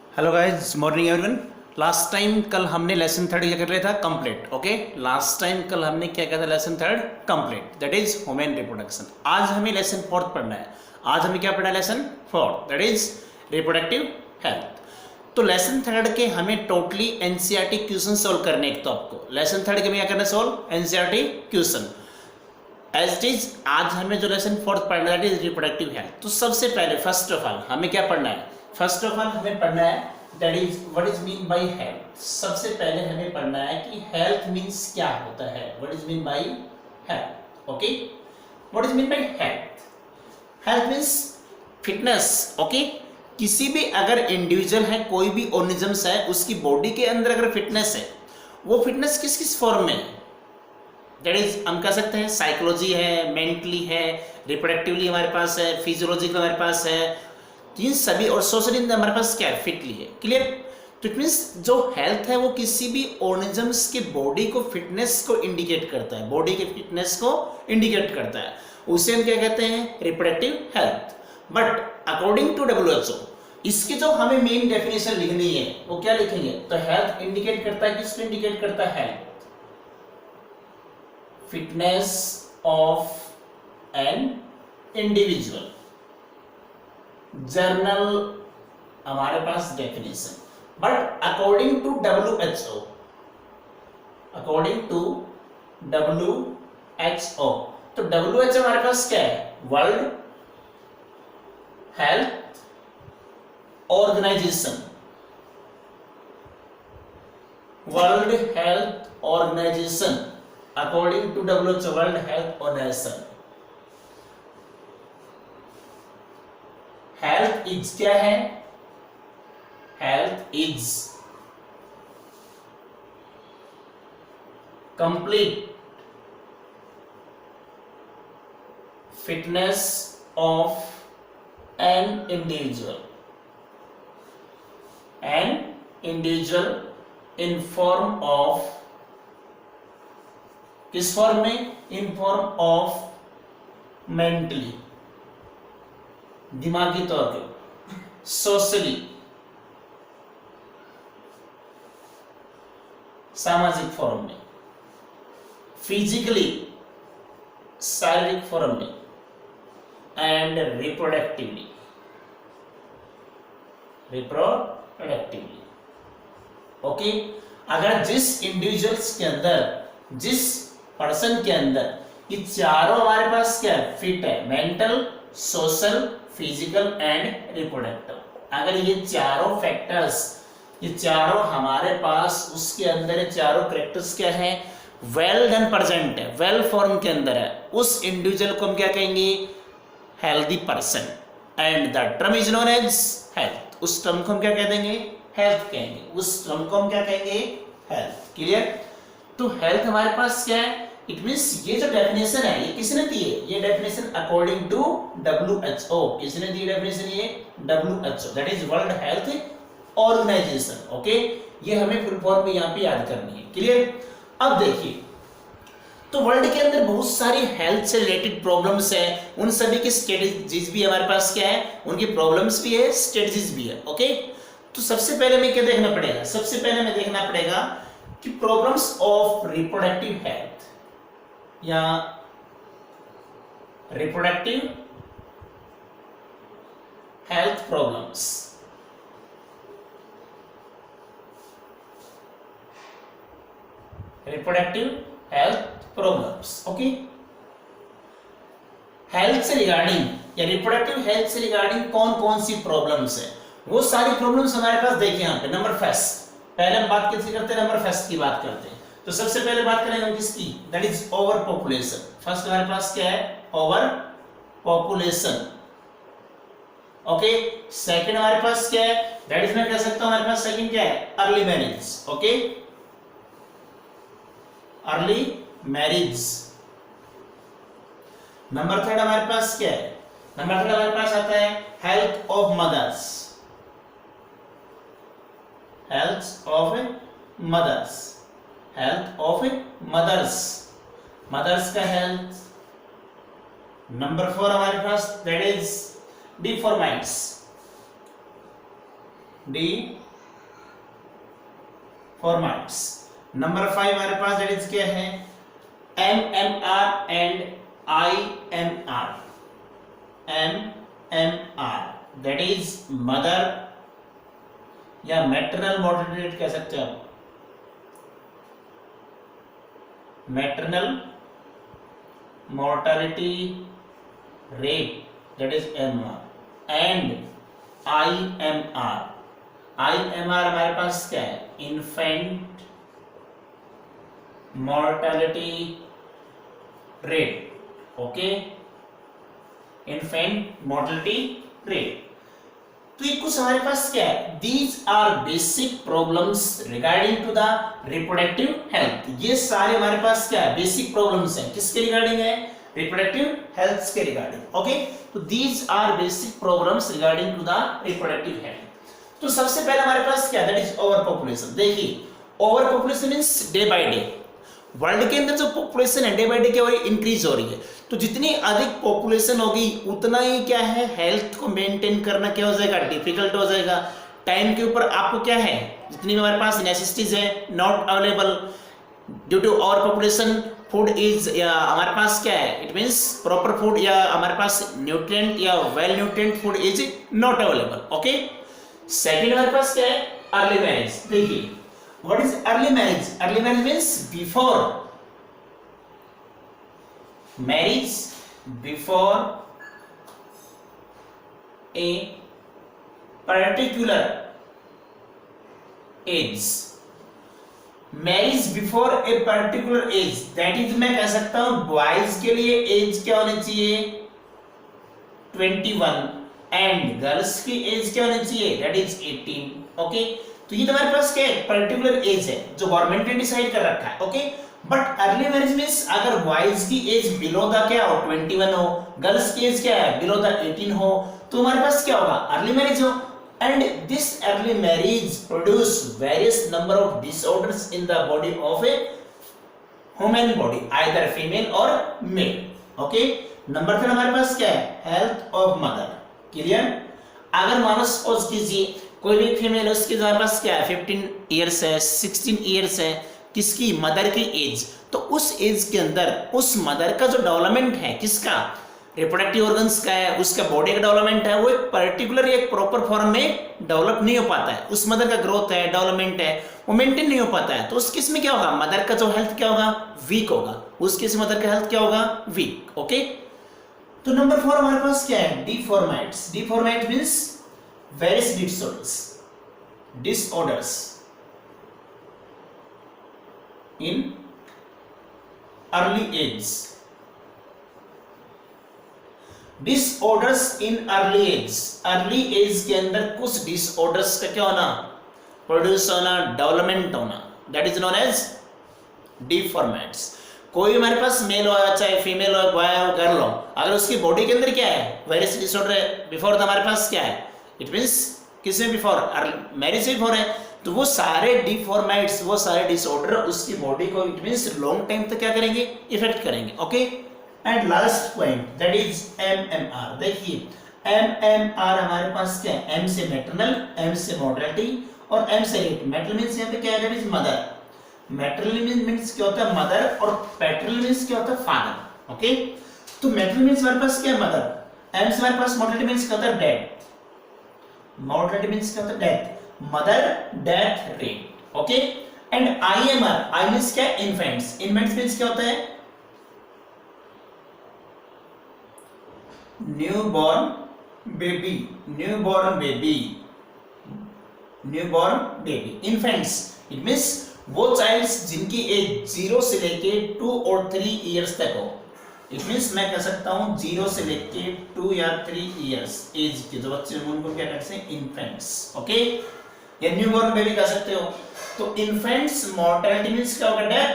Hello guys, morning everyone. Last time कल हमने lesson third क्या कर लिया था, कंप्लीट। ओके, लास्ट टाइम कल हमने क्या किया था, lesson third complete, that is human reproduction. आज हमें लेसन फोर्थ पढ़ना है। आज हमें क्या पढ़ना है, lesson fourth, that is reproductive health. तो लेसन थर्ड के हमें टोटली एनसीईआरटी क्वेश्चन सोल्व करने एक, तो आपको लेसन थर्ड के में क्या करना है, solve NCERT question as it is. आज हमें जो लेसन फोर्थ पढ़ना है दैट इज रिप्रोडक्टिव हेल्थ। तो सबसे पहले फर्स्ट ऑफ ऑल हमें क्या पढ़ना है, फर्स्ट ऑफ ऑल हमें पढ़ना है that is what is mean by health. सबसे पहले हमें पढ़ना है कि हेल्थ मीन्स क्या होता है, what is mean by health. Okay, what is mean by health. Health means fitness. Okay, किसी भी अगर इंडिविजुअल है, कोई भी ऑर्गेनिजम्स है, उसकी बॉडी के अंदर अगर फिटनेस है, वो फिटनेस किस किस फॉर्म में है, दैट इज हम कह सकते हैं साइकोलॉजी है, मेंटली है, रिप्रोडक्टिवली हमारे पास है, फिजियोलॉजिकल हमारे पास है, इन सभी, और सोशली हमारे पास क्या है, फिटली है। क्लियर। तो इट मीन्स जो हेल्थ है वो किसी भी ऑर्गेनिजम्स के बॉडी को फिटनेस को इंडिकेट करता है, बॉडी के फिटनेस को इंडिकेट करता है, उसे हम क्या कहते हैं, reproductive health. But according to WHO इसकी जो हमें मेन डेफिनेशन लिखनी है वो क्या लिखेंगे, तो हेल्थ इंडिकेट करता है, किसको इंडिकेट करता है, health fitness of an individual. General हमारे पास definition, but according to WHO, according to WHO, तो WHO हमारे पास क्या है, world health organisation, world health organisation, according to WHO world health organisation. Health is क्या है, health is complete fitness of an individual in form of, किस form में, in form of mentally, दिमागी तौर पे, सोशली सामाजिक फॉर्म में, physically शारीरिक फॉर्म में, एंड रिप्रोडक्टिवली, ओके। अगर जिस इंडिविजुअल्स के अंदर, जिस पर्सन के अंदर ये चारों हमारे पास क्या है, फिट है, mental, social, physical and reproductive, अगर ये चारों फैक्टर्स, ये चारों हमारे पास, उसके अंदर ये चारों कैरेक्टर्स क्या है, वेल डन प्रेजेंट है, वेल फॉर्म के अंदर है, उस इंडिविजुअल को हम क्या कहेंगे, healthy person, and the term is known as health. उस टर्म को हम क्या कह देंगे, हेल्थ कहेंगे, उस टर्म को हम क्या कहेंगे, हेल्थ। क्लियर। तो हेल्थ हमारे पास क्या है, इट मींस ये जो डेफिनेशन है ये किसने दी है, ये डेफिनेशन अकॉर्डिंग टू WHO, किसने दी डेफिनेशन, ये WHO, that is world health organisation. Okay, ये हमें फुल फॉर्म में यहाँ पे याद करनी है। क्लियर। अब देखिए, तो वर्ल्ड के अंदर बहुत सारी हेल्थ से रिलेटेड प्रॉब्लम्स है, उन सभी की स्ट्रेटजीज भी हमारे पास क्या है, उनकी प्रॉब्लम्स भी है, स्ट्रेटजीज भी है। ओके, तो सबसे पहले हमें क्या देखना पड़ेगा, सबसे पहले हमें देखना पड़ेगा कि प्रॉब्लम्स ऑफ रिप्रोडक्टिव हेल्थ या reproductive health problems, reproductive health problems. Okay, health से रिगार्डिंग या रिप्रोडक्टिव हेल्थ से रिगार्डिंग कौन कौन सी प्रॉब्लम्स है, वो सारी प्रॉब्लम्स हमारे पास देखिए यहाँ पे। नंबर फर्स्ट, पहले हम बात किसकी करते हैं, नंबर फर्स्ट की बात करते हैं। तो सबसे पहले बात करेंगे हम किसकी, that is over population. First हमारे पास क्या है, ओवर पॉपुलेशन। ओके, सेकंड हमारे पास क्या है, दैट इज मैं कह सकता हूं हमारे पास सेकंड क्या है, early marriage. Okay, early marriage. Number third हमारे पास क्या है, नंबर थर्ड हमारे पास आता है health of mothers, health of mothers, health of mothers, mothers का हेल्थ। नंबर 4 हमारे पास that is deformities, deformities. Number 5 हमारे पास दैट इज क्या है, MMR and IMR। MMR that is mother या मैटरनल मोर्टेलिटी रेट कह सकते हो आप, maternal mortality rate that is MR and IMR। IMR हमारे पास क्या है, infant mortality rate. Okay, infant mortality rate. तो ये कुछ हमारे पास क्या है, these are basic problems regarding to the reproductive health. ये सारे हमारे पास क्या है, बेसिक प्रॉब्लम्स हैं, किसके रिगार्डिंग है, रिप्रोडक्टिव हेल्थ के रिगार्डिंग। ओके, तो these are basic problems regarding to the reproductive health. तो सबसे पहले हमारे पास क्या, दैट इज ओवर पॉपुलेशन। देखिए, over population means day by day world के अंदर जो पॉपुलेशन है डे बाय डे क्या हो रही है, इंक्रीज हो रही है। तो जितनी अधिक पॉपुलेशन होगी उतना ही क्या है, हेल्थ को मेंटेन करना क्या हो जाएगा, डिफिकल्ट हो जाएगा। टाइम के ऊपर आपको क्या है, जितनी हमारे पास नेसेसिटीज है not available due to our population, food is हमारे पास क्या है, इट मींस प्रॉपर फूड या हमारे पास न्यूट्रिएंट या well nutrient food is not available. Okay, second हमारे पास क्या है, अर्ली मैरिज। देखिए, what is early marriage, early marriage means before marriage, before a particular age, marriage before a particular age, that is मैं कह सकता हूं बॉयज के लिए एज क्या होनी चाहिए 21 एंड गर्ल्स की एज क्या होनी चाहिए, दैट इज 18। ओके, तो ये तुम्हारे पास क्या है, पर्टिकुलर एज है जो गवर्नमेंट ने डिसाइड कर रखा है। Okay, but early marriage means अगर बॉयज की एज बिलो द क्या हो 21 हो, गर्ल्स की एज क्या है बिलो द 18 हो, तो हमारे पास क्या होगा, अर्ली मैरिज हो। And this early marriage produce various number of disorders in the body of a human body, either female or male. Okay, number 3 हमारे पास क्या है, health of mother. क्लियर, अगर मानो सपोज कीजिए कोई भी फीमेल है, उसके हमारे पास क्या है 15 इयर्स है, 16 इयर्स है, किसकी, मदर की एज। तो उस एज के अंदर उस मदर का जो डेवलपमेंट है, किसका, रिप्रोडक्टिव ऑर्गन्स का है, उसका बॉडी का डेवलपमेंट है, वो एक पर्टिकुलर एक प्रॉपर फॉर्म में डेवलप नहीं हो पाता है। उस मदर का ग्रोथ है, डेवलपमेंट है, वो मेंटेन नहीं हो पाता है। तो उस केस में क्या होगा, मदर का जो हेल्थ क्या होगा, वीक होगा। उस केस में मदर का हेल्थ क्या होगा, वीक। ओके, तो नंबर 4 हमारे पास क्या है, deformities. Deformity means various disorders in early age, disorders in early age. Early age के अंदर कुछ डिसऑर्डर्स का क्या होना, प्रोड्यूस होना, डेवलपमेंट होना, दैट इज नोन एज डिफॉर्मेट्स। कोई हमारे पास मेल हो, चाहे फीमेल हो, बॉय हो, गर्ल हो, अगर उसकी बॉडी के अंदर क्या है, वेरियस डिसऑर्डर है, बिफोर तो हमारे पास क्या है, इट मींस किसमें, बिफोर मैरिज से बिफोर है, तो वो सारे डिफॉर्मेट्स, वो सारे डिसऑर्डर उसकी बॉडी को इट मींस लॉन्ग टाइम तक क्या करेंगे, इफेक्ट करेंगे। Okay, and last point that is MMR। देखिए, MMR हमारे पास क्या है, M से मैटरनल, M से मोर्टेलिटी और M से रेट। मैटरनल मींस यहाँ पे क्या है, that is mother. Maternal means क्या होता है, मदर, और पैटर्नल मींस क्या होता है, फादर। ओके, तो मैटरनल मींस हमारे पास क्या है, मदर। M से हमारे पास मोर्टेलिटी मींस क्या होता है, डेथ। मोर्टेलिटी मींस क्या होता है, death, mother death rate. Okay, and IMR, I means क्या है, इन्फेंट्स। इन्फेंट्स मींस क्या होता है, newborn baby, newborn baby, newborn baby. Infants it means वो चाइल्ड्स जिनकी एज 0 से लेके 2 और 3 इयर्स तक हो। इट मींस मैं कह सकता हूं 0 से लेके 2 या 3 इयर्स एज के जो बच्चे उनको क्या कहते हैं, इन्फेंट्स। ओके, या न्यूबॉर्न बेबी कह सकते हो। तो इन्फेंट्स मॉर्टेलिटी मींस क्या होगा, डेथ।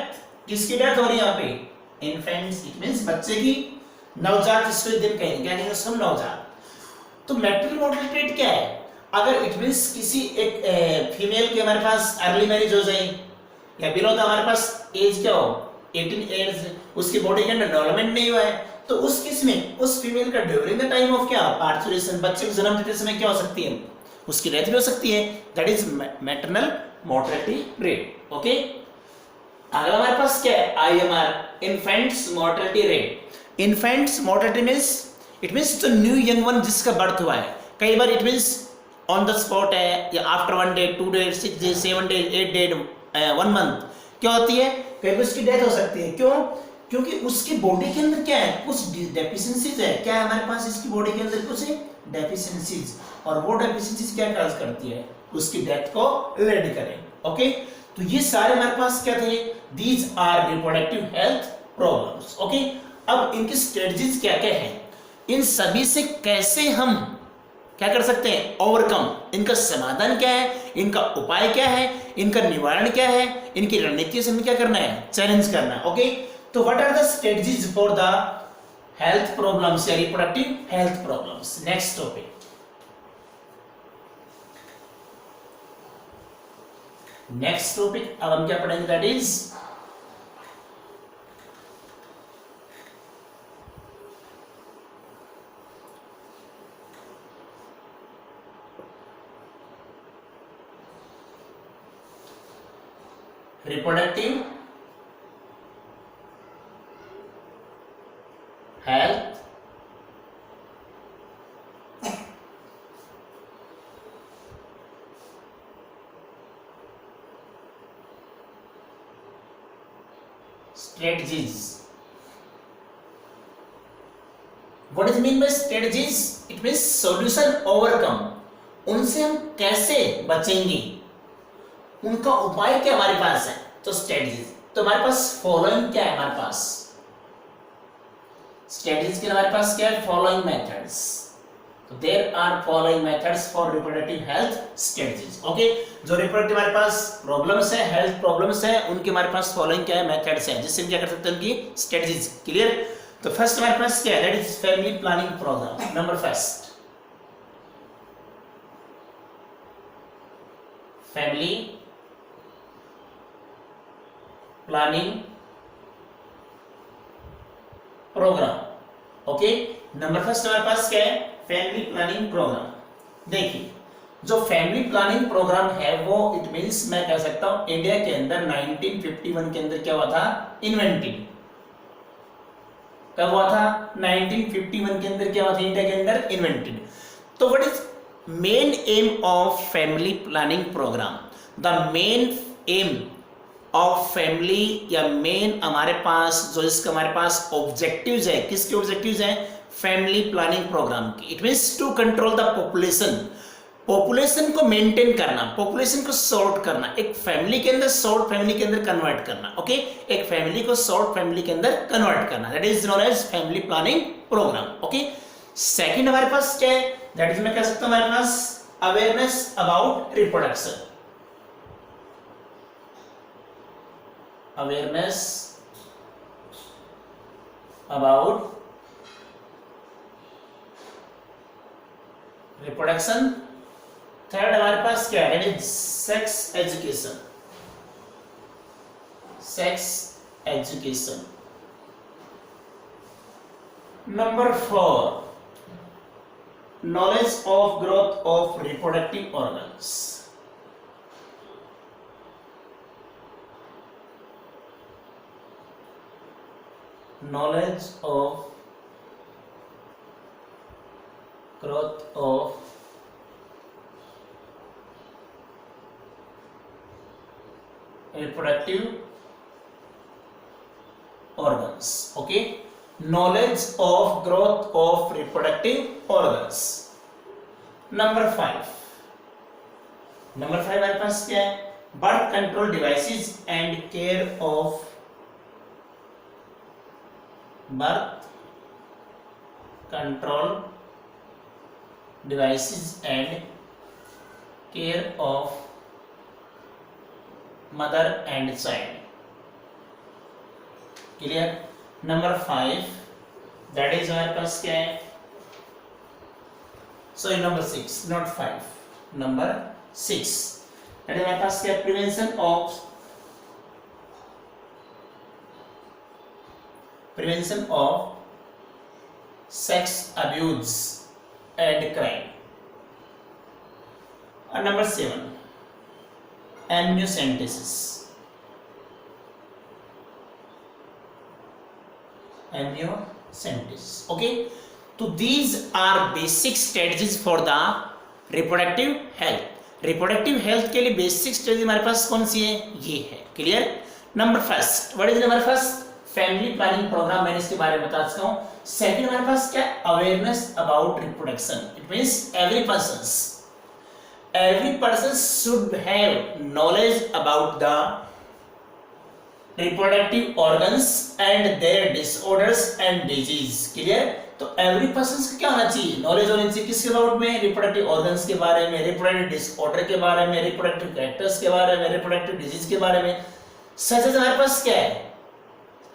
किसकी डेथ हो रही है यहाँ पे, इन्फेंट्स, इट मींस बच्चे की, नवजात जिसको दिन कहेंगे, क्या कहेंगे उसको, नवजात। तो मैटरनल मोर्टेलिटी रेट क्या है, अगर इट मींस किसी एक फीमेल के हमारे पास अर्ली मैरिज हो जाए या बिलो द हमारे पास एज क्या हो 18 इयर्स, उसकी बॉडी के अंदर डेवलपमेंट नहीं हुआ है, तो उस केस में उस फीमेल का ड्यूरिंग द टाइम ऑफ क्या, पार्चुरेशन, बच्चे को जन्म देते समय क्या हो सकती है, उसकी डेथ भी हो सकती है, that is maternal mortality rate. Okay, अगला हमारे पास क्या है, IMR, infants mortality rate. Infants mortality means, it means जो न्यू यंग वन जिसका बर्थ हुआ है, कई बार it means on the spot है या after 1 day 2 day 6 day 7 day 8 day 1 month क्या होती है, कई बार उसकी डेथ हो सकती है। क्यों? क्योंकि उसकी बॉडी के अंदर क्या है, कुछ डेफिशिएंसीज है। क्या है हमारे पास इसकी बॉडी के अंदर कुछ डेफिशिएंसीज, और वो डेफिशिएंसीज क्या काज करती है, उसकी डेथ को लीड करें। ओके, तो ये सारे हमारे पास क्या थे, these are reproductive health problems. Okay, अब इनकी स्ट्रेटजीज क्या क्या है, इन सभी से कैसे हम क्या कर सकते हैं, ओवरकम, इनका समाधान क्या है, इनका उपाय क्या है, इनका निवारण क्या है, इनकी रणनीति से हमें क्या करना है, चैलेंज करना है। ओके, तो what are the strategies for the health problems या reproductive health problems. Next topic, next topic अब हम क्या पढ़ेंगे, that is reproductive health strategies। what is mean by strategies, it means solution overcome, उनसे हम कैसे बचेंगे, उनका उपाय क्या हमारे पास है। तो स्ट्रेटजीज, तो हमारे पास फॉलोइंग क्या है, हमारे पास स्ट्रेटजीज के हमारे पास क्या है, फॉलोइंग मेथड्स। तो there are following methods for reproductive health strategies. Okay, जो रिप्रोडक्टिव हमारे पास प्रॉब्लम्स है, हेल्थ प्रॉब्लम्स है, उनके हमारे पास फॉलोइंग क्या है, मेथड्स है, जिससे हम क्या कर सकते हैं, उनकी स्ट्रेटजीज। क्लियर? तो फर्स्ट हमारे पास क्या है, that is family planning programme. Number first, family planning programme. Okay, number first हमारे पास क्या है, फैमिली प्लानिंग प्रोग्राम। देखिए, जो फैमिली प्लानिंग प्रोग्राम है वो इट मींस मैं कह सकता हूं इंडिया के अंदर 1951 के अंदर क्या हुआ था, इन्वेंटेड। कब हुआ था, 1951 के अंदर क्या हुआ था, इंडिया के अंदर इन्वेंटेड। तो what is main aim of family planning programme, the main aim of family या मेन हमारे पास जो इसका हमारे पास ऑब्जेक्टिव्स है, किसके ऑब्जेक्टिव्स हैं, फैमिली प्लानिंग प्रोग्राम की। It means to control the population, population को मेंटेन करना, पॉपुलेशन को सॉर्ट करना, एक फैमिली के अंदर शॉर्ट फैमिली के अंदर कन्वर्ट करना। ओके, एक फैमिली को शॉर्ट फैमिली के अंदर कन्वर्ट करना, that is known as family planning programme. Okay, second हमारे पास क्या है, दैट इज मैं कह सकता हूं हमारे पास awareness about reproduction, awareness about reproduction। Third हमारे पास क्या है, it is sex education, sex education. Number 4, knowledge of growth of reproductive organs, knowledge of growth of reproductive organs। okay, knowledge of growth of reproductive organs। Number 5, number 5 हमारे पास क्या है, birth control devices and care of birth control devices and care of mother and child। clear? number 5 that is हमारे पास क्या है, sorry number 6 not 5, number 6 that is हमारे पास क्या है, prevention of sex abuse and crime। और नंबर 7 एमनियोसेंटेसिस। Amniocentesis, okay. तो these are basic strategies for the reproductive health. Reproductive health के लिए बेसिक स्ट्रेटजी हमारे पास कौन सी है, ये है। Clear. Number first, what is number first, family planning programme, मैंने इसके बारे में बता चुका हूं। सेकंड हमारे पास क्या, awareness about reproduction. It means every person should have knowledge about the reproductive organs and their disorders and disease। Clear. तो एवरी पर्सन को क्या होना चाहिए, नॉलेज होनी चाहिए किसके अबाउट में, रिप्रोडक्टिव ऑर्गन्स के बारे में, रिप्रोडक्टिव डिसऑर्डर के बारे में, रिप्रोडक्टिव कैरेक्टर्स के बारे में, रिप्रोडक्टिव डिजीज के बारे में। सच हमारे पास क्या है,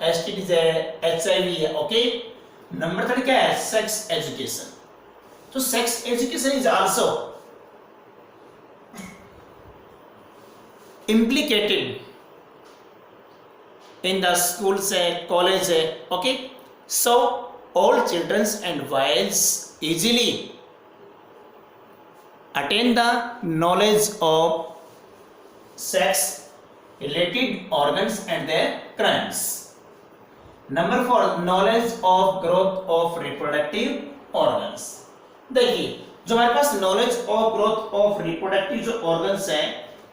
एसटीडीज है, एचआईवी है, ओके। नंबर 3 क्या है, सेक्स एजुकेशन। तो sex education is also implicated in the schools है, college है, okay। So all children and boys easily attain the knowledge of sex related organs and their crimes। Number 4 knowledge of growth of reproductive organs। देखिए जो हमारे पास knowledge of growth of reproductive जो organs है,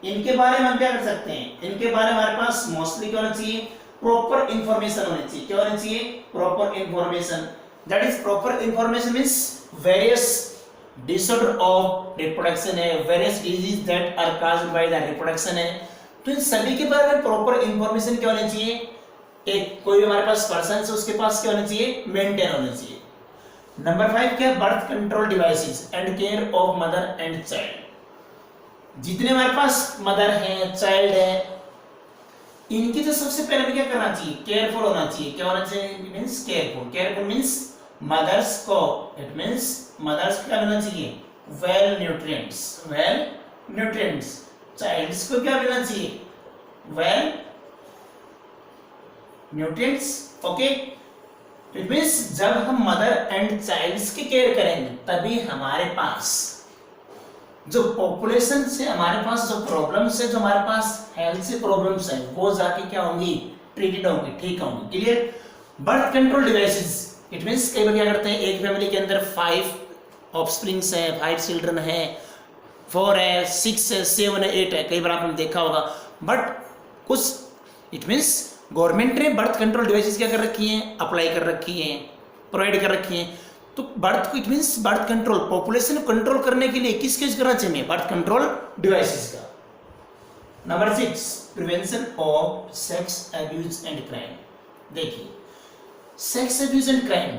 इनके बारे में हम क्या कर सकते हैं, इनके बारे में हमारे पास मोस्टली क्या होना चाहिए, प्रॉपर इंफॉर्मेशन होनी चाहिए। क्या होनी चाहिए, proper information. That is proper information means various disorder of reproduction है, various disease that are caused by the reproduction है। तो इन सभी के बारे में प्रॉपर इंफॉर्मेशन क्या होनी चाहिए, एक कोई भी हमारे पास पर्सन है उसके पास क्या होना चाहिए, मेंटेन होना चाहिए। नंबर 5 क्या, birth control devices and care of mother and child. जितने हमारे पास मदर है, चाइल्ड है, इनकी तो सबसे पहले क्या करना चाहिए, केयरफुल होना चाहिए। क्या होना चाहिए, means careful. Careful means mothers को, इट मींस मदर्स को क्या मिलना चाहिए, well nutrients, well nutrients. Childs को क्या मिलना चाहिए, well nutrients, okay. It means जब हम मदर एंड चाइल्ड्स की केयर करेंगे तभी हमारे पास जो पॉपुलेशन से हमारे पास जो प्रॉब्लम्स है, जो हमारे पास हेल्थ से प्रॉब्लम्स है, वो जाके क्या होंगी, ट्रीटेड होंगी, ठीक होंगी। Clear. Birth control devices, it means कई बार क्या करते हैं, एक फैमिली के अंदर 5 ऑफस्प्रिंग्स है, 5 चिल्ड्रन है, 4 है, 6 है, 7 है, 8 है, कई बार आपने देखा होगा। बट कुछ इट मींस गवर्नमेंट ने बर्थ कंट्रोल डिवाइसेस क्या कर रखी हैं, अप्लाई कर रखी हैं, प्रोवाइड कर रखी हैं। तो birth it means birth control, population control करने के लिए किसका यूज करना चाहिए, बर्थ कंट्रोल डिवाइसेस का। Number 6 prevention of sex abuse and crime. देखिए sex abuse and crime,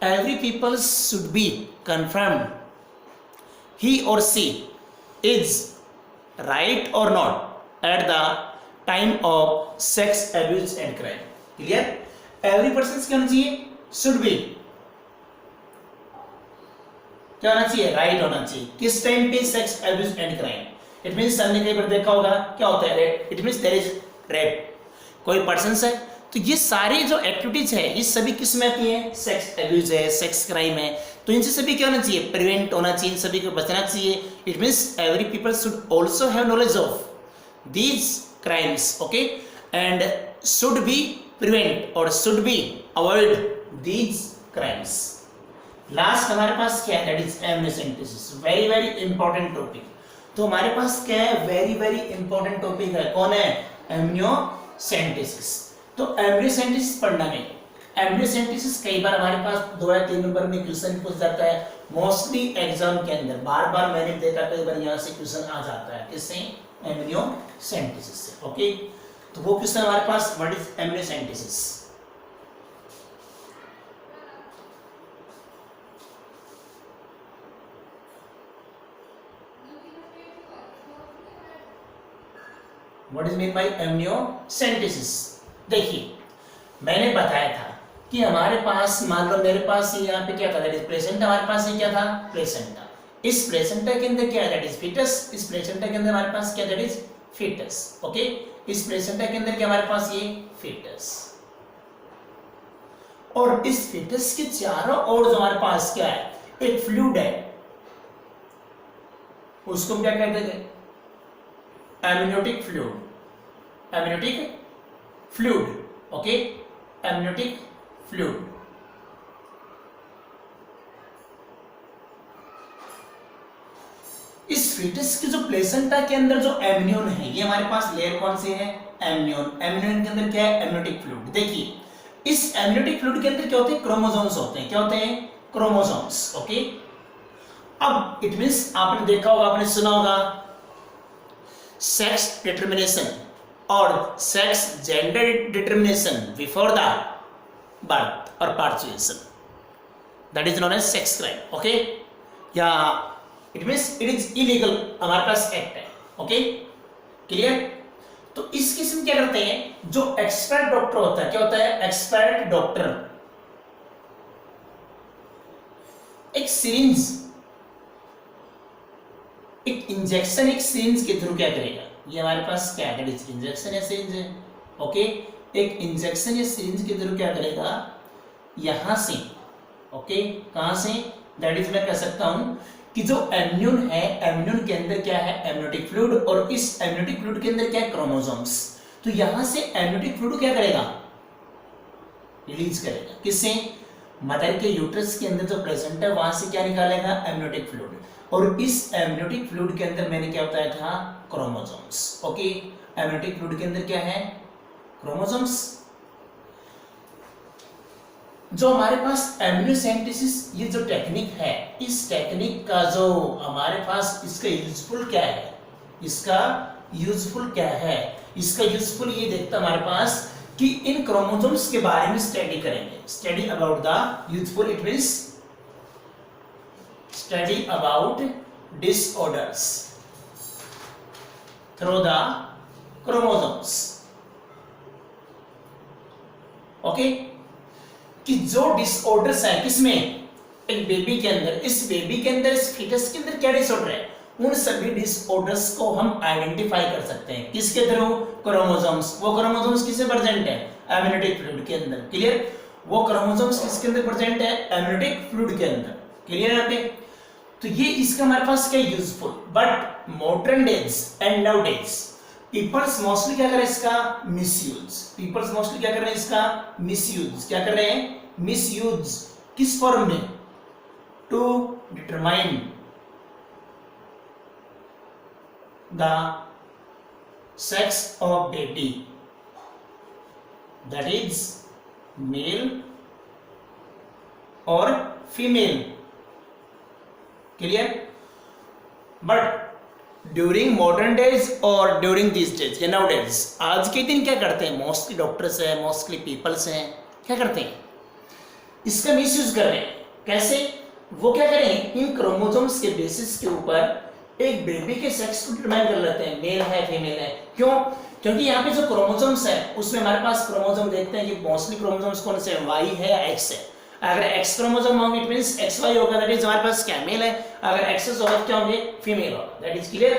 every people should be confirmed he और सी इज राइट और not at the time of sex abuse and crime. Clear. Every person क्या होना चाहिए, should be क्या होना चाहिए, right होना चाहिए। किस टाइम पे, sex abuse and crime. It means हमने कई बार देखा होगा क्या होता है, it means there is rape, कोई पर्सन है, तो ये सारी जो एक्टिविटीज है ये सभी किस में आती है, सेक्स अब्यूज है, सेक्स क्राइम है। तो इनसे सभी क्या होना चाहिए, प्रिवेंट होना चाहिए, इन सभी को बचना चाहिए। It means every people should also have knowledge of these crimes, okay, and should be prevent और should be avoid these crimes. Last हमारे पास क्या है, that is amniocentesis, very very important topic. तो हमारे पास क्या है, वेरी वेरी इंपॉर्टेंट टॉपिक है, कौन है, एमनियोसेंटेसिस। तो एमनियोसेंटेसिस पढ़ना में, एमनियोसेंटेसिस कई बार हमारे पास 2 या 3 नंबर में क्वेश्चन पूछ जाता है, मोस्टली एग्जाम के अंदर बार बार मैंने देखा कई बार यहाँ से क्वेश्चन आ जाता है, किससे, एमनियोसेंटेसिस से, ओके। तो वो क्वेश्चन हमारे पास, what is amniocentesis. What is mean by amniocentesis? देखिए मैंने बताया था कि हमारे पास, मान लो मेरे पास यहाँ पे क्या था, दैट इज प्लेसेंटा, हमारे पास ये क्या था, प्लेसेंटा। इस प्लेसेंटा के अंदर क्या है, दैट इज फीटस। इस प्लेसेंटा के अंदर हमारे पास क्या, दैट इज फीटस, ओके। इस प्लेसेंटा के अंदर क्या हमारे पास, ये फीटस। और इस फीटस के चारों ओर जो हमारे पास क्या है, एक फ्लूइड है, उसको हम क्या कहते हैं? Amniotic fluid, amniotic fluid, okay, amniotic fluid. इस फीटस की जो प्लेसेंटा के अंदर जो एमनियोन है, ये हमारे पास लेयर कौन सी है? एमनियोन। एमनियोन के अंदर क्या है? Amniotic fluid. देखिए इस एमनियोटिक फ्लूइड के अंदर क्या होते हैं? क्रोमोसोम्स होते हैं। क्या होते हैं? Chromosomes, okay. अब इट मींस आपने देखा होगा, आपने सुना होगा सेक्स डिटर्मिनेशन और sex gender determination before the birth और parturition, that is known as sex crime, okay. या it means it is illegal, हमारे पास एक्ट है, ओके, क्लियर। तो इस केस में क्या करते हैं? जो एक्सपर्ट डॉक्टर होता है, क्या होता है? एक्सपर्ट डॉक्टर एक सिरिंज, एक इंजेक्शन, एक सिरिंज के थ्रू क्या करेगा? ये हमारे पास क्या है? इंजेक्शन या सिरिंज है, ओके। एक इंजेक्शन या सिरिंज के थ्रू क्या करेगा? यहां से, ओके, कहां से? दैट इज मैं कह सकता हूं कि जो एमनियोन है, एमनियोन के अंदर क्या है? एमनियोटिक फ्लूइड, और इस एमनियोटिक फ्लूइड के अंदर क्या है? क्रोमोसोम्स। तो यहां से एमनियोटिक फ्लूइड क्या करेगा? रिलीज करेगा। किससे? मदर के यूट्रस के अंदर जो प्रेजेंट है वहां से क्या निकालेगा? Amniotic fluid. और इस एमनियोटिक फ्लूइड के अंदर मैंने क्या बताया था? Chromosomes, okay. एमनियोटिक फ्लूइड के अंदर क्या है? क्रोमोसोम्स। जो हमारे पास एमनियोसेंटेसिस, ये जो टेक्निक है, इस टेक्निक का जो हमारे पास इसका यूजफुल क्या है? इसका यूजफुल क्या है? इसका यूजफुल ये देखता हमारे पास कि इन क्रोमोसोम्स के बारे में स्टडी करेंगे। Study about the useful, it means study about disorders through the chromosomes, okay. कि जो डिसऑर्डर्स है किसमें? एक बेबी के अंदर, इस बेबी के अंदर, इस फीटस के अंदर क्या डिसऑर्डर है? उन सभी डिसऑर्डर्स को हम आइडेंटिफाई कर सकते हैं। किसके थ्रू? क्रोमोसोम्स। वो क्रोमोसोम्स किससे प्रेजेंट है? एमनियोटिक फ्लूइड के अंदर, क्लियर। वो क्रोमोसोम्स किसके अंदर प्रेजेंट है? एमनियोटिक फ्लूइड के अंदर, क्लियर है यहाँ पे। तो ये इसका हमारे पास क्या useful. But modern days and now days peoples mostly क्या कर रहे हैं? इसका मिसयूज। पीपल्स मोस्टली क्या कर रहे हैं? इसका मिसयूज। क्या कर रहे हैं? मिसयूज। किस फॉर्म में? To determine the sex of baby, that is male और female, clear. But during modern days और ड्यूरिंग दिस डेज या नाउ डेज, आज के दिन क्या करते हैं? मोस्टली डॉक्टर्स हैं, मोस्टली पीपल्स हैं, क्या करते हैं? इसका मिसयूज कर रहे हैं। कैसे? वो क्या करें? इन क्रोमोसोम्स के बेसिस के ऊपर एक बेबी के सेक्स को डिटरमाइन कर लेते हैं, मेल है फीमेल है। क्यों? क्योंकि यहाँ पे जो क्रोमोसोम्स है उसमें हमारे पास क्रोमोसोम देखते हैं कि मोस्टली क्रोमोसोम्स कौन से? वाई है या एक्स है। अगर एक्स क्रोमोसोम होंगे इट मींस एक्स वाई होगा, दैट इज हमारे पास क्या? मेल है। अगर एक्सेस होगा क्या होंगे? फीमेल होगा, दैट इज क्लियर।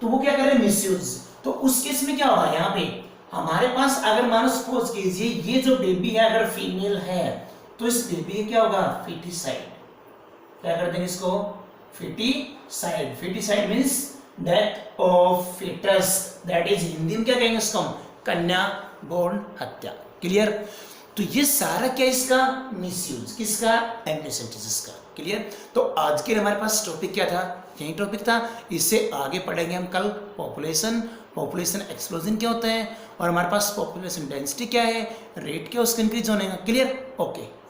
तो वो क्या कर रहे हैं? मिसयूज। तो उस केस में क्या होगा? यहाँ पे हमारे पास अगर मानो सपोज कीजिए ये जो बेबी है अगर फीमेल है तो इस बेबी क्या होगा? फीटिसाइड। क्या कर देंगे इसको? Foeticide. Foeticide means death of foetus, that is Hindi में क्या कहेंगे इसको? कन्या भ्रूण हत्या, क्लियर। तो ये सारा क्या इसका? मिसयूज। किसका? एमनियोसेंटेसिस का, क्लियर। तो आज के हमारे पास टॉपिक क्या था? यही टॉपिक था। इससे आगे पढ़ेंगे हम कल पॉपुलेशन, पॉपुलेशन एक्सप्लोजन क्या होता है और हमारे पास पॉपुलेशन डेंसिटी क्या है, रेट क्या उसका इंक्रीज होने का, क्लियर। ओके।